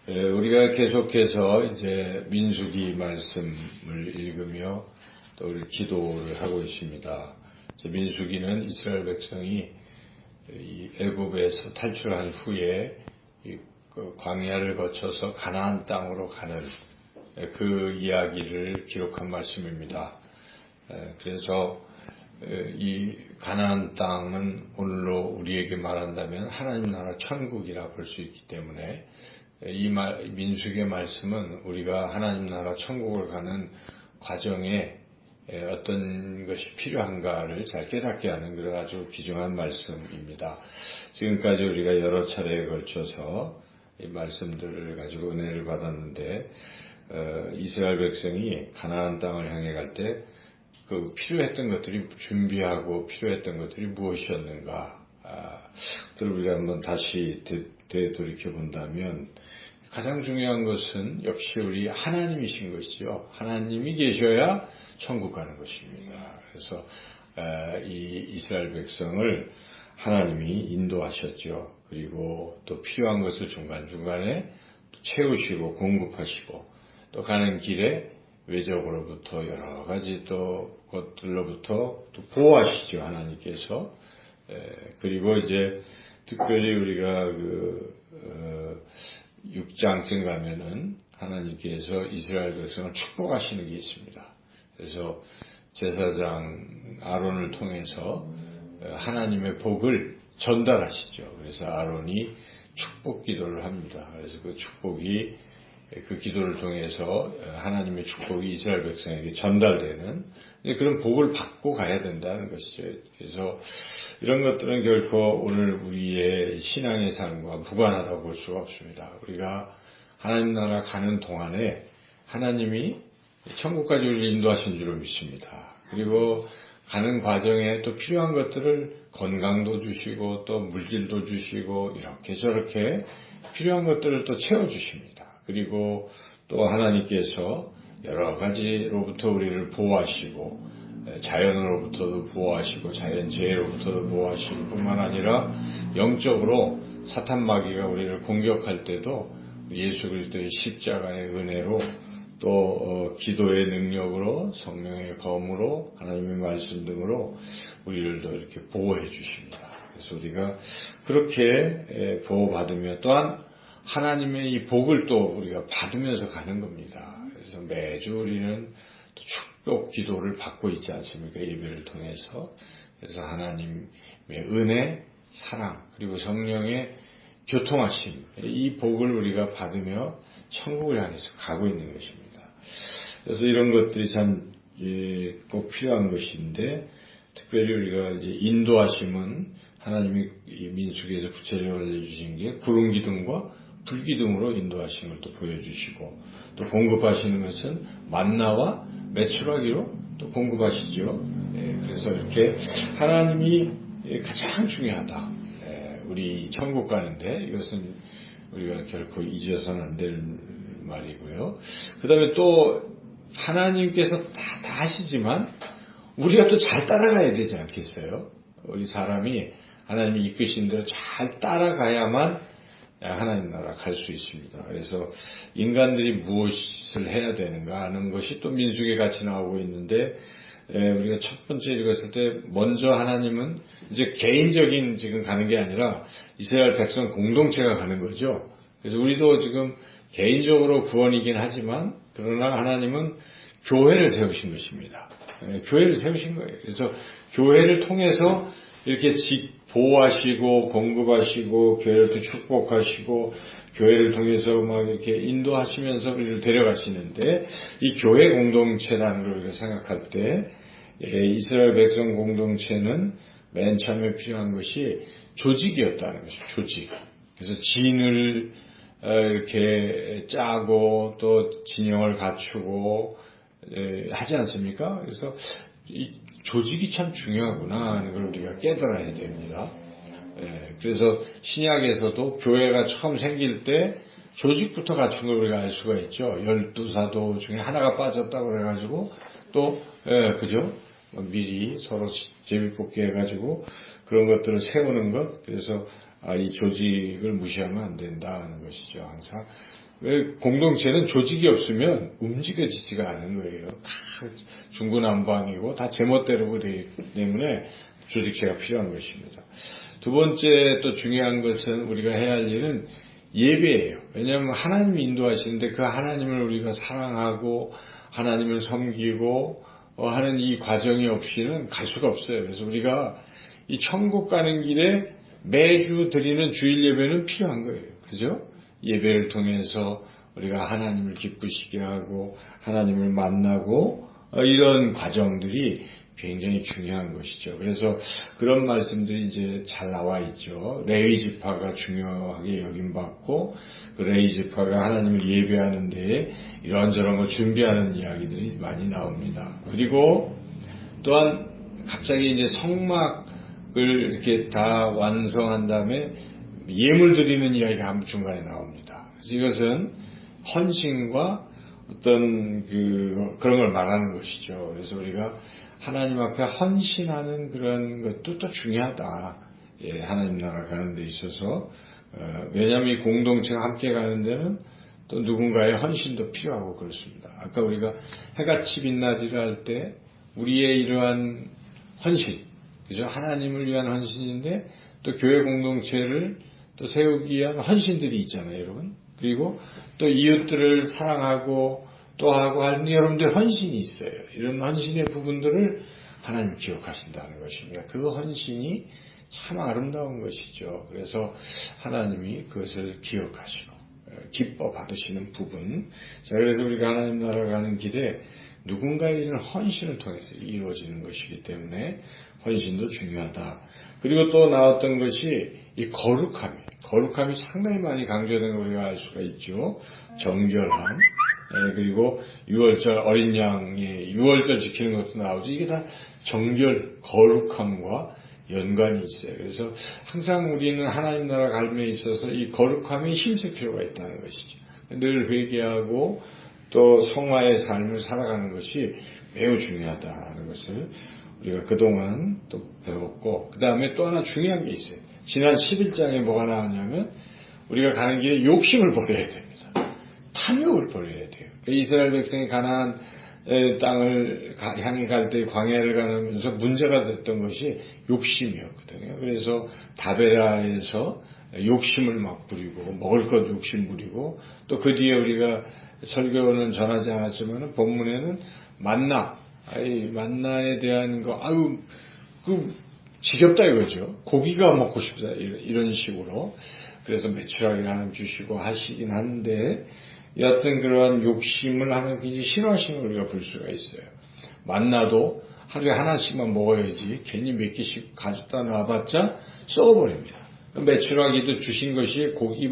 우리가 계속해서 이제 민수기 말씀을 읽으며 또 우리 기도를 하고 있습니다. 민수기는 이스라엘 백성이 이 애굽에서 탈출한 후에 그 광야를 거쳐서 가나안 땅으로 가는 그 이야기를 기록한 말씀입니다. 그래서 이 가나안 땅은 오늘로 우리에게 말한다면 하나님 나라 천국이라 볼 수 있기 때문에 이 민수기의 말씀은 우리가 하나님 나라 천국을 가는 과정에 어떤 것이 필요한가를 잘 깨닫게 하는 그런 아주 귀중한 말씀입니다. 지금까지 우리가 여러 차례에 걸쳐서 이 말씀들을 가지고 은혜를 받았는데 이스라엘 백성이 가나안 땅을 향해 갈 때 그 필요했던 것들이 준비하고 필요했던 것들이 무엇이었는가 그걸 우리가 한번 다시 되돌이켜 본다면 가장 중요한 것은 역시 우리 하나님이신 것이죠. 하나님이 계셔야 천국 가는 것입니다. 그래서 이 이스라엘 백성을 하나님이 인도하셨죠. 그리고 또 필요한 것을 중간중간에 채우시고 공급하시고 또 가는 길에 외적으로부터 여러 가지 또 것들로부터 또 보호하시죠. 하나님께서. 그리고 이제 특별히 우리가 6장쯤 가면은 하나님께서 이스라엘 백성을 축복하시는 게 있습니다. 그래서 제사장 아론을 통해서 하나님의 복을 전달하시죠. 그래서 아론이 축복 기도를 합니다. 그래서 그 축복이 그 기도를 통해서 하나님의 축복이 이스라엘 백성에게 전달되는 그런 복을 받고 가야 된다는 것이죠. 그래서 이런 것들은 결코 오늘 우리의 신앙의 삶과 무관하다고 볼 수가 없습니다. 우리가 하나님 나라 가는 동안에 하나님이 천국까지 우리를 인도하신 줄로 믿습니다. 그리고 가는 과정에 또 필요한 것들을 건강도 주시고 또 물질도 주시고 이렇게 저렇게 필요한 것들을 또 채워주십니다. 그리고 또 하나님께서 여러 가지로부터 우리를 보호하시고 자연으로부터도 보호하시고 자연재해로부터도 보호하시고 뿐만 아니라 영적으로 사탄 마귀가 우리를 공격할 때도 예수 그리스도의 십자가의 은혜로 또 기도의 능력으로 성령의 검으로 하나님의 말씀 등으로 우리를 더 이렇게 보호해 주십니다. 그래서 우리가 그렇게 보호받으며 또한 하나님의 이 복을 또 우리가 받으면서 가는 겁니다. 그래서 매주 우리는 또 축복 기도를 받고 있지 않습니까? 예배를 통해서. 그래서 하나님의 은혜, 사랑, 그리고 성령의 교통하심, 이 복을 우리가 받으며 천국을 향해서 가고 있는 것입니다. 그래서 이런 것들이 참 꼭 필요한 것인데, 특별히 우리가 이제 인도하심은 하나님이 민수기에서 구체적으로 알려주신 게 구름 기둥과 불 기둥으로 인도하심을 또 보여주시고, 또 공급하시는 것은 만나와 메추라기로 또 공급하시죠. 그래서 이렇게 하나님이 가장 중요하다. 우리 천국 가는데 이것은 우리가 결코 잊어서는 안 될 말이고요. 그 다음에 또 하나님께서 다 하시지만 우리가 또 잘 따라가야 되지 않겠어요? 우리 사람이 하나님이 이끄신 대로 잘 따라가야만 하나님 나라 갈 수 있습니다. 그래서 인간들이 무엇을 해야 되는가 하는 것이 또 민수기에 같이 나오고 있는데, 우리가 첫 번째 읽었을 때 먼저 하나님은 이제 개인적인 지금 가는 게 아니라 이스라엘 백성 공동체가 가는 거죠. 그래서 우리도 지금 개인적으로 구원이긴 하지만 그러나 하나님은 교회를 세우신 것입니다. 교회를 세우신 거예요. 그래서 교회를 통해서 이렇게 보호하시고 공급하시고 교회를 또 축복하시고 교회를 통해서 막 이렇게 인도하시면서 우리를 데려가시는데, 이 교회 공동체라는 걸 우리가 생각할 때 이스라엘 백성 공동체는 맨 처음에 필요한 것이 조직이었다는 것이죠. 조직. 그래서 진을 이렇게 짜고 또 진영을 갖추고 하지 않습니까? 그래서 이 조직이 참 중요하구나 하는 걸 우리가 깨달아야 됩니다. 그래서 신약에서도 교회가 처음 생길 때 조직부터 갖춘 걸 우리가 알 수가 있죠. 12사도 중에 하나가 빠졌다고 그래가지고 또 그죠? 미리 서로 제비뽑기 해가지고 그런 것들을 세우는 것. 그래서 이 조직을 무시하면 안 된다는 것이죠. 항상 왜 공동체는 조직이 없으면 움직여지지가 않은 거예요. 다 중구난방이고 다 제멋대로 되기 때문에 조직체가 필요한 것입니다. 두 번째 또 중요한 것은 우리가 해야 할 일은 예배예요. 왜냐하면 하나님이 인도하시는데 그 하나님을 우리가 사랑하고 하나님을 섬기고 하는 이 과정이 없이는 갈 수가 없어요. 그래서 우리가 이 천국 가는 길에 매주 드리는 주일 예배는 필요한 거예요. 그죠? 예배를 통해서 우리가 하나님을 기쁘시게 하고 하나님을 만나고 이런 과정들이 굉장히 중요한 것이죠. 그래서 그런 말씀들이 이제 잘 나와 있죠. 레위 지파가 중요하게 여김받고 그 레위 지파가 하나님을 예배하는 데에 이런저런 거 준비하는 이야기들이 많이 나옵니다. 그리고 또한 갑자기 이제 성막을 이렇게 다 완성한 다음에 예물 드리는 이야기가 한 중간에 나옵니다. 그래서 이것은 헌신과 어떤 그런 걸 말하는 것이죠. 그래서 우리가 하나님 앞에 헌신하는 그런 것도 또 중요하다. 예, 하나님 나라 가는 데 있어서 왜냐하면 이 공동체가 함께 가는 데는 또 누군가의 헌신도 필요하고 그렇습니다. 아까 우리가 해같이 빛나리라 할 때 우리의 이러한 헌신, 그죠? 하나님을 위한 헌신인데 또 교회 공동체를 또 세우기 위한 헌신들이 있잖아요, 여러분. 그리고 또 이웃들을 사랑하고 또 하고 하는 여러분들 헌신이 있어요. 이런 헌신의 부분들을 하나님 기억하신다는 것입니다. 그 헌신이 참 아름다운 것이죠. 그래서 하나님이 그것을 기억하시고 기뻐 받으시는 부분. 자, 그래서 우리가 하나님 나라 가는 길에 누군가의 이런 헌신을 통해서 이루어지는 것이기 때문에 헌신도 중요하다. 그리고 또 나왔던 것이 이 거룩함이 상당히 많이 강조되는 걸 우리가 알 수가 있죠. 정결함, 그리고 유월절 어린 양의 유월절 지키는 것도 나오죠. 이게 다 정결, 거룩함과 연관이 있어요. 그래서 항상 우리는 하나님 나라 갈매에 있어서 이 거룩함에 힘쓸 필요가 있다는 것이죠. 늘 회개하고 또 성화의 삶을 살아가는 것이 매우 중요하다는 것을 우리가 그동안 또 배웠고, 그 다음에 또 하나 중요한 게 있어요. 지난 11장에 뭐가 나왔냐면 우리가 가는 길에 욕심을 버려야 됩니다. 탐욕을 버려야 돼요. 이스라엘 백성이 가나안 땅을 향해 갈 때 광야를 가면서 문제가 됐던 것이 욕심이었거든요. 그래서 다베라에서 욕심을 막 부리고 먹을 것 욕심 부리고 또 그 뒤에 우리가 설교는 전하지 않았지만 본문에는 만나에 대한 거 지겹다 이거죠. 고기가 먹고 싶다 이런 식으로. 그래서 매출하게 하나님 주시고 하시긴 한데 여하튼 그러한 욕심을 하나님 굉장히 싫어하시는 걸 우리가 볼 수가 있어요. 만나도 하루에 하나씩만 먹어야지 괜히 몇 개씩 가져다 놔봤자 썩어버립니다. 매출하기도 주신 것이 고기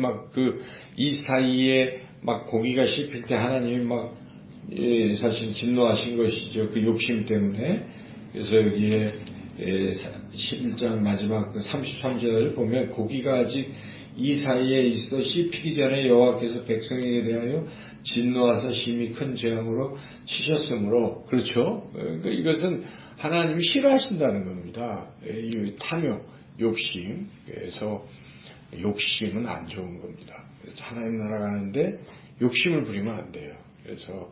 이 사이에 막 고기가 씹힐 때 하나님이 사실 진노하신 것이죠. 그 욕심 때문에. 그래서 여기에 11장 마지막 33절을 보면 고기가 아직 이 사이에 있어 씹히기 전에 여호와께서 백성에게 대하여 진노하사 심히 큰 재앙으로 치셨으므로, 그렇죠? 이것은 하나님이 싫어하신다는 겁니다. 이 탐욕, 욕심. 그래서 욕심은 안 좋은 겁니다. 그래서 하나님 나라 가는데 욕심을 부리면 안 돼요. 그래서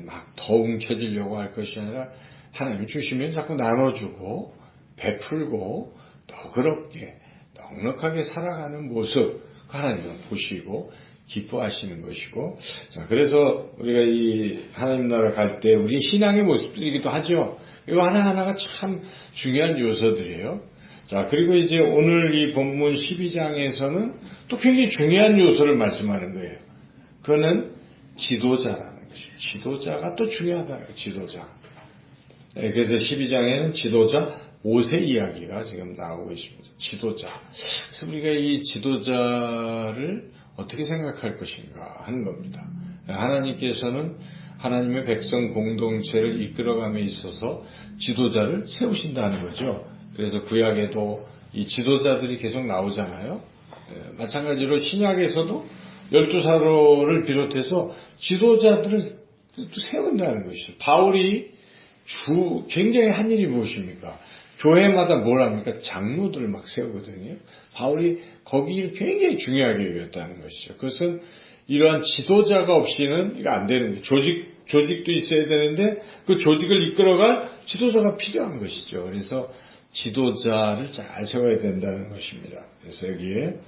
막 더 움켜쥐려고 할 것이 아니라 하나님이 주시면 자꾸 나눠주고 베풀고 너그럽게 넉넉하게 살아가는 모습 하나님은 보시고 기뻐하시는 것이고, 자, 그래서 우리가 이 하나님 나라 갈 때 우리 신앙의 모습들이기도 하죠. 이거 하나하나가 참 중요한 요소들이에요. 자, 그리고 이제 오늘 이 본문 12장에서는 또 굉장히 중요한 요소를 말씀하는 거예요. 그거는 지도자라는 것이에요. 지도자가 또 중요하다. 지도자. 그래서 12장에는 지도자 5세 이야기가 지금 나오고 있습니다. 지도자. 그래서 우리가 이 지도자를 어떻게 생각할 것인가 하는 겁니다. 하나님께서는 하나님의 백성 공동체를 이끌어감에 있어서 지도자를 세우신다는 거죠. 그래서 구약에도 이 지도자들이 계속 나오잖아요. 마찬가지로 신약에서도 12사도를 비롯해서 지도자들을 세운다는 것이죠. 바울이 굉장히 한 일이 무엇입니까? 교회마다 뭘 합니까? 장로들을 막 세우거든요. 바울이 거기를 굉장히 중요하게 여겼다는 것이죠. 그것은 이러한 지도자가 없이는 이거 안 되는 거예요. 조직도 있어야 되는데 그 조직을 이끌어갈 지도자가 필요한 것이죠. 그래서 지도자를 잘 세워야 된다는 것입니다. 그래서 여기에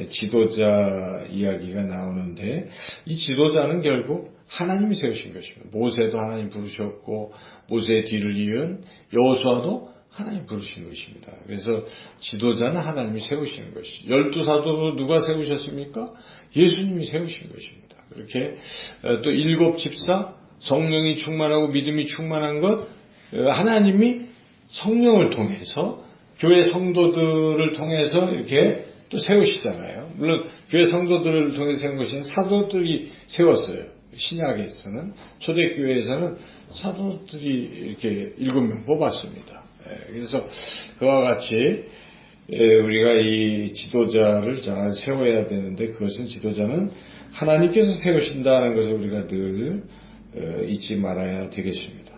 지도자 이야기가 나오는데 이 지도자는 결국 하나님이 세우신 것입니다. 모세도 하나님 부르셨고 모세의 뒤를 이은 여호수아도 하나님 부르신 것입니다. 그래서 지도자는 하나님이 세우시는 것이죠. 12사도도 누가 세우셨습니까? 예수님이 세우신 것입니다. 그렇게 또 7 집사 성령이 충만하고 믿음이 충만한 것 하나님이 성령을 통해서 교회 성도들을 통해서 이렇게 또 세우시잖아요. 물론 교회 성도들을 통해서 세운 것이 사도들이 세웠어요. 신약에서는 초대교회에서는 사도들이 이렇게 7명 뽑았습니다. 그래서 그와 같이 우리가 이 지도자를 잘 세워야 되는데 그것은 지도자는 하나님께서 세우신다는 것을 우리가 늘 잊지 말아야 되겠습니다.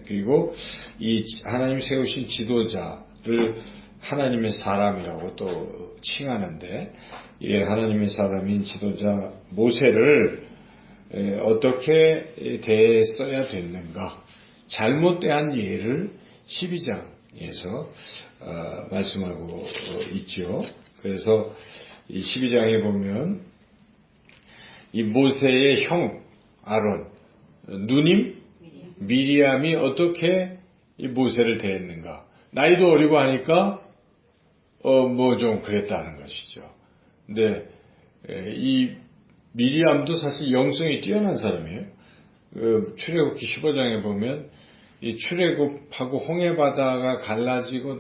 그리고 이 하나님 세우신 지도자를 하나님의 사람이라고 또 칭하는데 이 하나님의 사람인 지도자 모세를 어떻게 대했어야 됐는가 잘못된 예를 12장에서 말씀하고 있죠. 그래서 이 12장에 보면 이 모세의 형 아론 누님 미리암이 어떻게 이 모세를 대했는가. 나이도 어리고 하니까 뭐 좀 그랬다는 것이죠. 근데 이 미리암도 사실 영성이 뛰어난 사람이에요. 출애굽기 15장에 보면 이 출애굽하고 홍해 바다가 갈라지고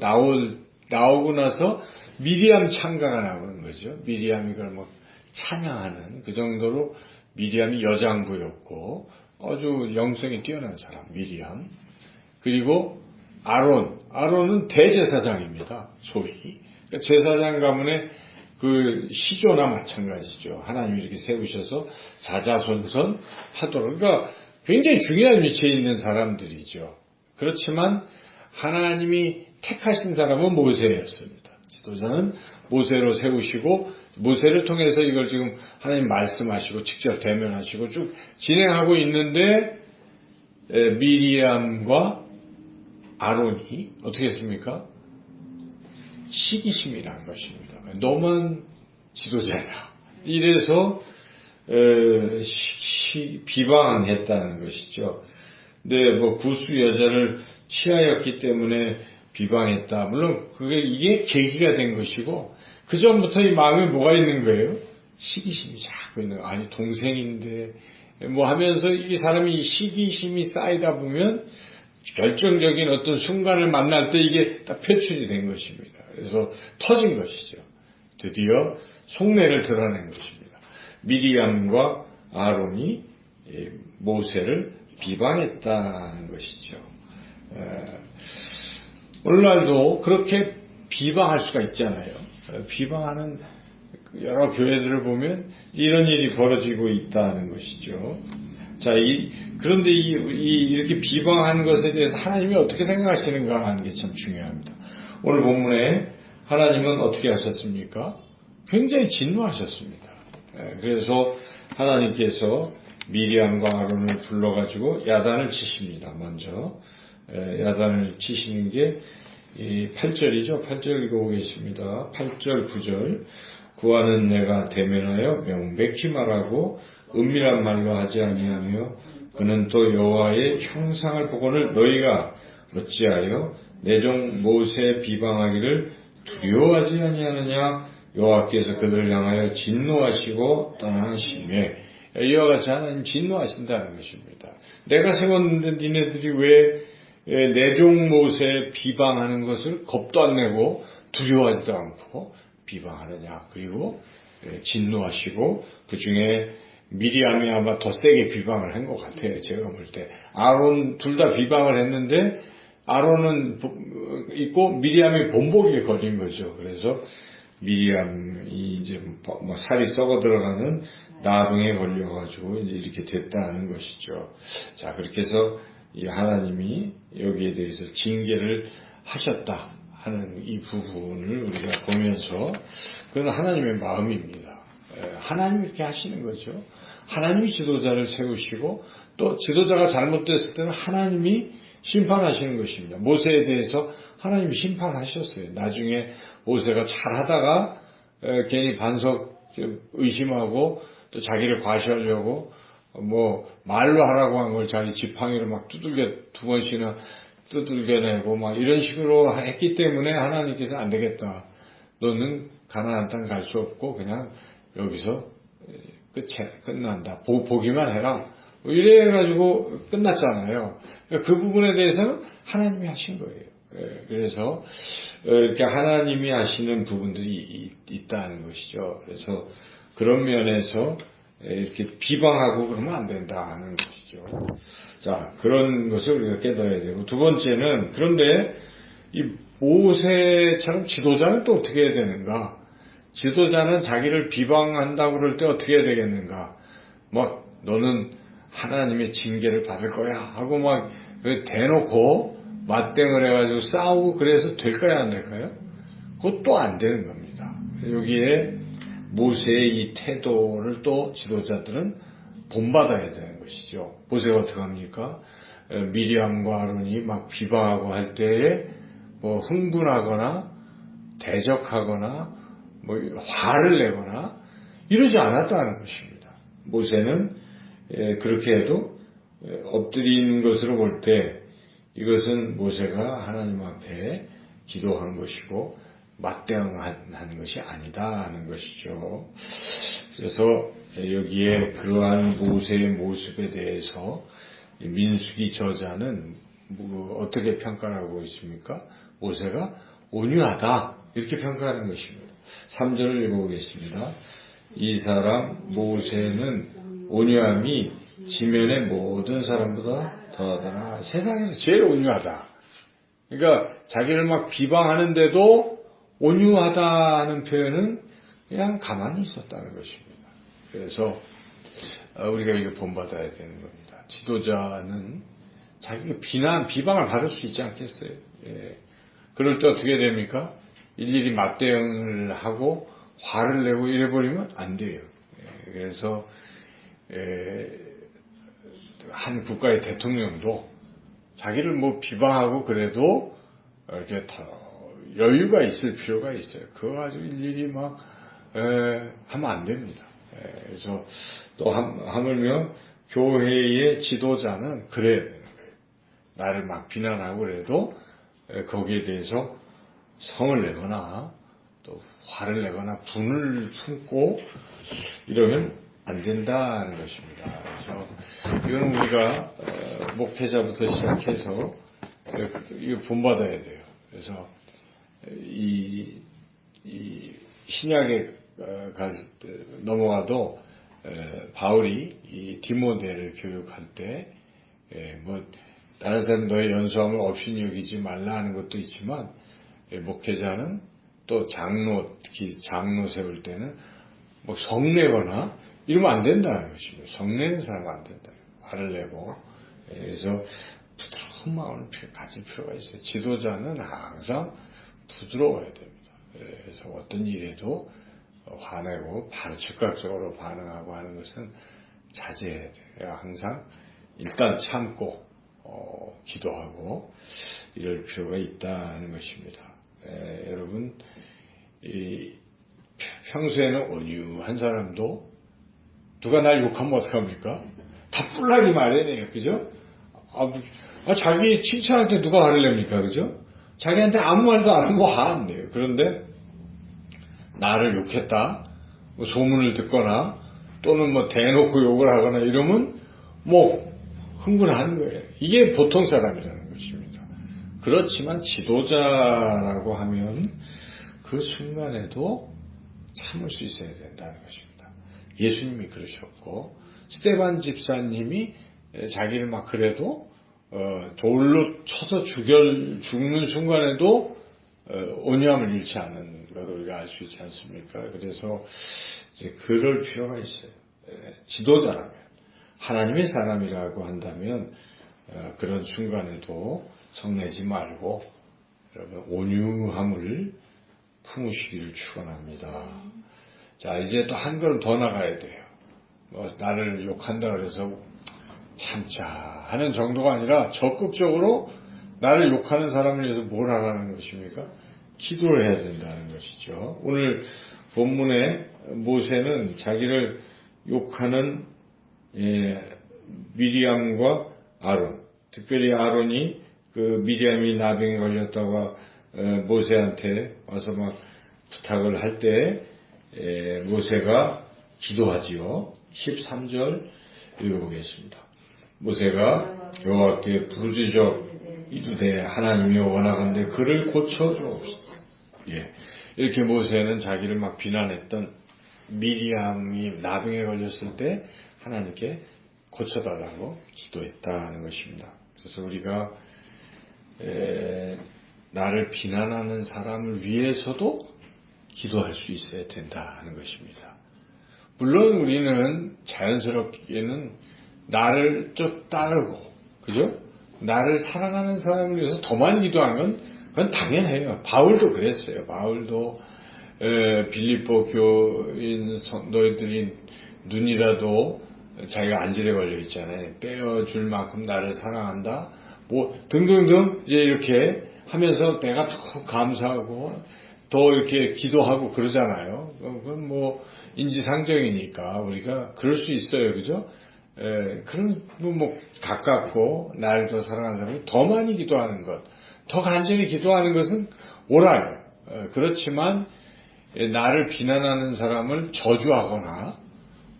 나오고 나서 미리암 창가가 나오는 거죠. 미리암이 그걸 뭐 찬양하는 그 정도로 미리암이 여장부였고 아주 영성이 뛰어난 사람 미리암. 그리고 아론은 대제사장입니다. 소위 그러니까 제사장 가문의 그 시조나 마찬가지죠. 하나님이 이렇게 세우셔서 자자손손 하도록 그러니까 굉장히 중요한 위치에 있는 사람들이죠. 그렇지만 하나님이 택하신 사람은 모세였습니다. 지도자는 모세로 세우시고 모세를 통해서 이걸 지금 하나님 말씀하시고 직접 대면하시고 쭉 진행하고 있는데 미리암과 아론이 어떻게 했습니까? 시기심이라는 것입니다. 너만 지도자다. 이래서 비방했다는 것이죠. 근데 뭐 구수 여자를 취하였기 때문에 비방했다. 물론 이게 계기가 된 것이고 그 전부터 이 마음에 뭐가 있는 거예요? 시기심이 자꾸 있는 거예요. 아니 동생인데 뭐 하면서 이 사람이 시기심이 쌓이다 보면 결정적인 어떤 순간을 만날 때 이게 딱 표출이 된 것입니다. 그래서 터진 것이죠. 드디어 속내를 드러낸 것입니다. 미리암과 아론이 모세를 비방했다는 것이죠. 오늘날도 그렇게 비방할 수가 있잖아요. 비방하는 여러 교회들을 보면 이런 일이 벌어지고 있다는 것이죠. 자, 그런데 이렇게 비방하는 것에 대해서 하나님이 어떻게 생각하시는가 하는 게 참 중요합니다. 오늘 본문에 하나님은 어떻게 하셨습니까? 굉장히 진노하셨습니다. 그래서 하나님께서 미리암과 아론을 불러가지고 야단을 치십니다. 먼저 야단을 치시는 게 8절이죠. 8절 읽어보겠습니다. 8절 9절 구하는 내가 대면하여 명백히 말하고 은밀한 말로 하지 아니하며 그는 또 여호와의 형상을 보고는 너희가 어찌하여 내 종 모세 비방하기를 두려워하지 아니하느냐 여호와께서 그들을 향하여 진노하시고 떠나시매 이와 같이 하나님 진노하신다는 것입니다. 내가 세웠는데 니네들이 왜 내 종 모세 비방하는 것을 겁도 안 내고 두려워하지도 않고 비방하느냐. 그리고 진노하시고 그 중에 미리암이 아마 더 세게 비방을 한 것 같아요. 제가 볼 때. 아론 둘 다 비방을 했는데 아론은 있고 미리암이 본보기에 걸린 거죠. 그래서 미리암이 이제 뭐 살이 썩어 들어가는 나병에 걸려가지고 이제 이렇게 됐다는 것이죠. 자, 그렇게 해서 이 하나님이 여기에 대해서 징계를 하셨다 하는 이 부분을 우리가 보면서 그건 하나님의 마음입니다. 하나님이 이렇게 하시는 거죠. 하나님이 지도자를 세우시고 또 지도자가 잘못됐을 때는 하나님이 심판하시는 것입니다. 모세에 대해서 하나님이 심판하셨어요. 나중에 모세가 잘하다가 괜히 반석 의심하고 또 자기를 과시하려고 뭐 말로 하라고 한 걸 자기 지팡이로 막 두 번씩이나 두들겨내고 막 이런 식으로 했기 때문에 하나님께서 안 되겠다. 너는 가나안 땅 갈 수 없고 그냥 여기서 끝난다. 보기만 해라. 뭐 이래가지고 끝났잖아요. 그러니까 그 부분에 대해서는 하나님이 하신 거예요. 그래서 이렇게 하나님이 하시는 부분들이 있다는 것이죠. 그래서 그런 면에서 이렇게 비방하고 그러면 안 된다 하는 것이죠. 자, 그런 것을 우리가 깨달아야 되고, 두 번째는, 그런데 이 모세처럼 지도자는 또 어떻게 해야 되는가? 지도자는 자기를 비방한다고 그럴 때 어떻게 해야 되겠는가? 막 너는 하나님의 징계를 받을 거야 하고 막 대놓고 맞대응을 해가지고 싸우고 그래서 될까요 안 될까요? 그것도 안 되는 겁니다. 여기에 모세의 이 태도를 또 지도자들은 본받아야 되는 것이죠. 모세가 어떻게 합니까? 미리암과 아론이 막 비방하고 할 때에 뭐 흥분하거나 대적하거나 뭐 화를 내거나 이러지 않았다는 것입니다. 모세는 그렇게 해도 엎드리는 것으로 볼 때 이것은 모세가 하나님 앞에 기도한 것이고 맞대응하는 것이 아니다 하는 것이죠. 그래서 여기에 그러한 모세의 모습에 대해서 민수기 저자는 어떻게 평가하고 있습니까? 모세가 온유하다 이렇게 평가하는 것입니다. 3절을 읽어보겠습니다. 이 사람 모세는 온유함이 지면의 모든 사람보다 더하더라. 세상에서 제일 온유하다. 그러니까 자기를 막 비방하는데도 온유하다는 표현은 그냥 가만히 있었다는 것입니다. 그래서 우리가 이거 본받아야 되는 겁니다. 지도자는 자기가 비방을 받을 수 있지 않겠어요? 예. 그럴 때 어떻게 됩니까? 일일이 맞대응을 하고 화를 내고 이래버리면 안 돼요. 예. 그래서 한 국가의 대통령도 자기를 뭐 비방하고 그래도 이렇게 더 여유가 있을 필요가 있어요. 그거 가지고 일일이 막 하면 안 됩니다. 그래서 또 하물며 교회의 지도자는 그래야 되는 거예요. 나를 막 비난하고 그래도 거기에 대해서 성을 내거나 또 화를 내거나 분을 품고 이러면 안 된다는 것입니다. 그래서 이건 우리가 목회자부터 시작해서 이거 본받아야 돼요. 그래서 이 신약에 넘어가도 바울이 이 디모데를 교육할 때 뭐 다른 사람 너의 연수함을 없이 여기지 말라 하는 것도 있지만 목회자는 또 특히 장로 세울 때는 뭐 성내거나 이러면 안 된다는 것입니다. 성내는 사람은 안 된다. 화를 내고 그래서 부드러운 마음을 가질 필요가 있어요. 지도자는 항상 부드러워야 됩니다. 그래서 어떤 일에도 화내고 바로 즉각적으로 반응하고 하는 것은 자제해야 돼요. 항상 일단 참고 기도하고 이럴 필요가 있다는 것입니다. 여러분 평소에는 온유한 사람도 누가 날 욕하면 어떡합니까? 다 뿔나기 마련이에요. 그죠? 자기 칭찬할 때 누가 화를 냅니까? 그죠? 자기한테 아무 말도 안 하고 화 안 내요. 그런데 나를 욕했다, 뭐 소문을 듣거나 또는 뭐 대놓고 욕을 하거나 이러면 뭐 흥분하는 거예요. 이게 보통 사람이라는 것입니다. 그렇지만 지도자라고 하면 그 순간에도 참을 수 있어야 된다는 것입니다. 예수님이 그러셨고 스데반 집사님이 자기를 막 그래도 돌로 쳐서 죽는 순간에도 온유함을 잃지 않는 것을 우리가 알 수 있지 않습니까? 그래서 이제 그럴 필요가 있어요. 지도자라면 하나님의 사람이라고 한다면 그런 순간에도 성내지 말고 여러분 온유함을 품으시기를 축원합니다. 자, 이제 또 한 걸음 더 나가야 돼요. 나를 욕한다 그래서 참자 하는 정도가 아니라 적극적으로 나를 욕하는 사람을 위해서 뭘 하라는 것입니까? 기도를 해야 된다는 것이죠. 오늘 본문에 모세는 자기를 욕하는 미리암과 아론, 특별히 아론이 그 미리암이 나병에 걸렸다고 모세한테 와서 막 부탁을 할 때 모세가 기도하지요. 13절 읽어보겠습니다. 모세가 여호와께 부르짖어 이르되 하나님이 원하건대 그를 고쳐주옵소서. 이렇게 모세는 자기를 막 비난했던 미리암이 나병에 걸렸을 때 하나님께 고쳐달라고 기도했다는 것입니다. 그래서 우리가 나를 비난하는 사람을 위해서도 기도할 수 있어야 된다는 것입니다. 물론 우리는 자연스럽게는 나를 좀 따르고, 그죠? 나를 사랑하는 사람을 위해서 더 많이 기도하는 건 그건 당연해요. 바울도 그랬어요. 바울도 빌립보 교인 너희들이 눈이라도 자기가 안질에 걸려 있잖아요. 빼어줄 만큼 나를 사랑한다. 뭐 등등등 이제 이렇게 하면서 내가 더 감사하고 더 이렇게 기도하고 그러잖아요. 그건 뭐 인지상정이니까 우리가 그럴 수 있어요. 그죠? 그런 뭐 가깝고 나를 더 사랑하는 사람이 더 많이 기도하는 것, 더 간절히 기도하는 것은 옳아요. 그렇지만 나를 비난하는 사람을 저주하거나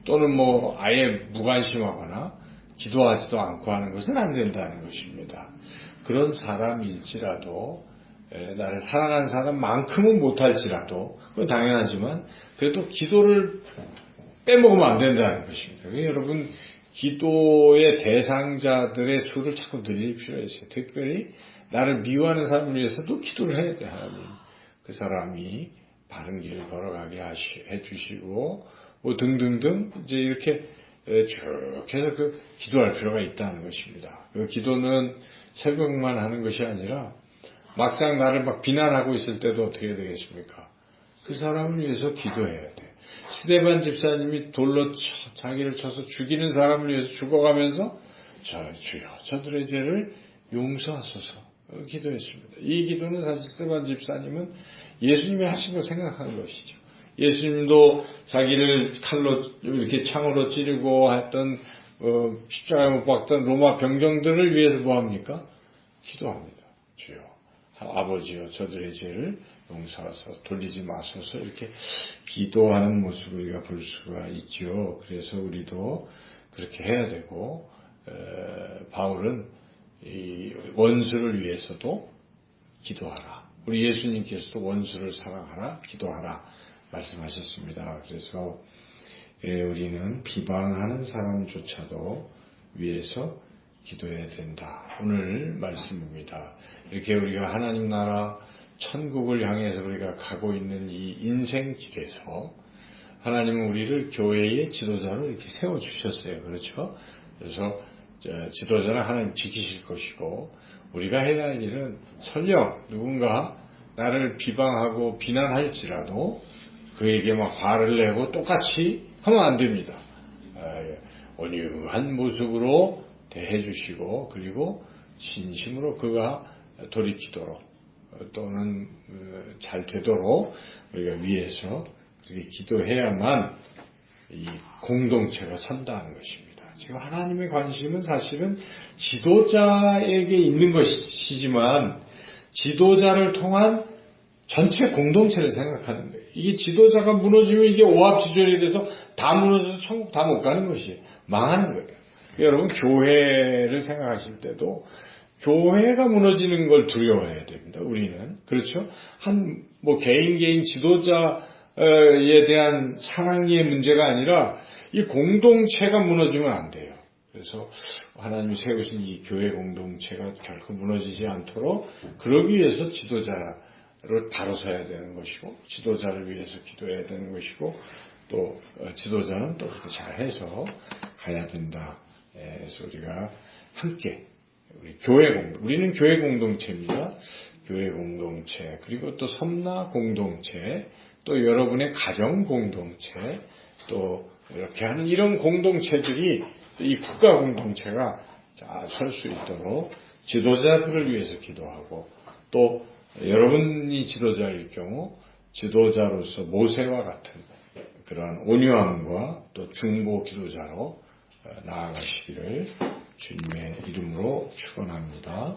또는 뭐 아예 무관심하거나 기도하지도 않고 하는 것은 안 된다는 것입니다. 그런 사람일지라도 나를 사랑하는 사람만큼은 못할지라도 그건 당연하지만 그래도 기도를 빼먹으면 안 된다는 것입니다. 여러분 기도의 대상자들의 수를 자꾸 늘릴 필요가 있어요. 특별히 나를 미워하는 사람을 위해서도 기도를 해야 돼요. 하나님. 그 사람이 바른 길을 걸어가게 해주시고 뭐 등등등 이제 이렇게 쭉 해서 기도할 필요가 있다는 것입니다. 그 기도는 새벽만 하는 것이 아니라 막상 나를 막 비난하고 있을 때도 어떻게 되겠습니까? 그 사람을 위해서 기도해야 돼. 스데반 집사님이 돌로 자기를 쳐서 죽이는 사람을 위해서 죽어가면서 주여 저들의 죄를 용서하소서 기도했습니다. 이 기도는 사실 스데반 집사님은 예수님이 하신 걸 생각한 것이죠. 예수님도 자기를 칼로 이렇게 창으로 찌르고 했던 십자가에 못 박던 로마 병정들을 위해서 뭐합니까? 기도합니다. 주여 아버지여 저들의 죄를 용서하소서 돌리지 마소서 이렇게 기도하는 모습을 우리가 볼 수가 있죠. 그래서 우리도 그렇게 해야 되고 바울은 이 원수를 위해서도 기도하라. 우리 예수님께서도 원수를 사랑하라, 기도하라 말씀하셨습니다. 그래서 우리는 비방하는 사람조차도 위해서 기도해야 된다. 오늘 말씀입니다. 이렇게 우리가 하나님 나라 천국을 향해서 우리가 가고 있는 이 인생길에서 하나님은 우리를 교회의 지도자로 이렇게 세워주셨어요. 그렇죠? 그래서 지도자는 하나님 지키실 것이고 우리가 해야 할 일은 설령 누군가 나를 비방하고 비난할지라도 그에게 막 화를 내고 똑같이 하면 안 됩니다. 온유한 모습으로 대해주시고 그리고 진심으로 그가 돌이키도록 또는 잘 되도록 우리가 위해서 그렇게 기도해야만 이 공동체가 선다는 것입니다. 지금 하나님의 관심은 사실은 지도자에게 있는 것이지만 지도자를 통한 전체 공동체를 생각하는 거예요. 이게 지도자가 무너지면 이게 오합지졸이 돼서 다 무너져서 천국 다 못 가는 것이 망하는 거예요. 여러분 교회를 생각하실 때도 교회가 무너지는 걸 두려워해야 됩니다. 우리는 그렇죠. 뭐 개인 지도자에 대한 사랑의 문제가 아니라 이 공동체가 무너지면 안 돼요. 그래서 하나님이 세우신 이 교회 공동체가 결코 무너지지 않도록 그러기 위해서 지도자로 바로 서야 되는 것이고 지도자를 위해서 기도해야 되는 것이고 또 지도자는 또 그렇게 잘해서 가야 된다. 그래서 우리가 함께 우리는 교회 공동체입니다. 교회 공동체, 그리고 또 섬나 공동체, 또 여러분의 가정 공동체, 또 이렇게 하는 이런 공동체들이 이 국가 공동체가 잘 설 수 있도록 지도자들을 위해서 기도하고, 또 여러분이 지도자일 경우 지도자로서 모세와 같은 그러한 온유함과 또 중보 기도자로 나아가시기를 주님의 이름으로 축원합니다.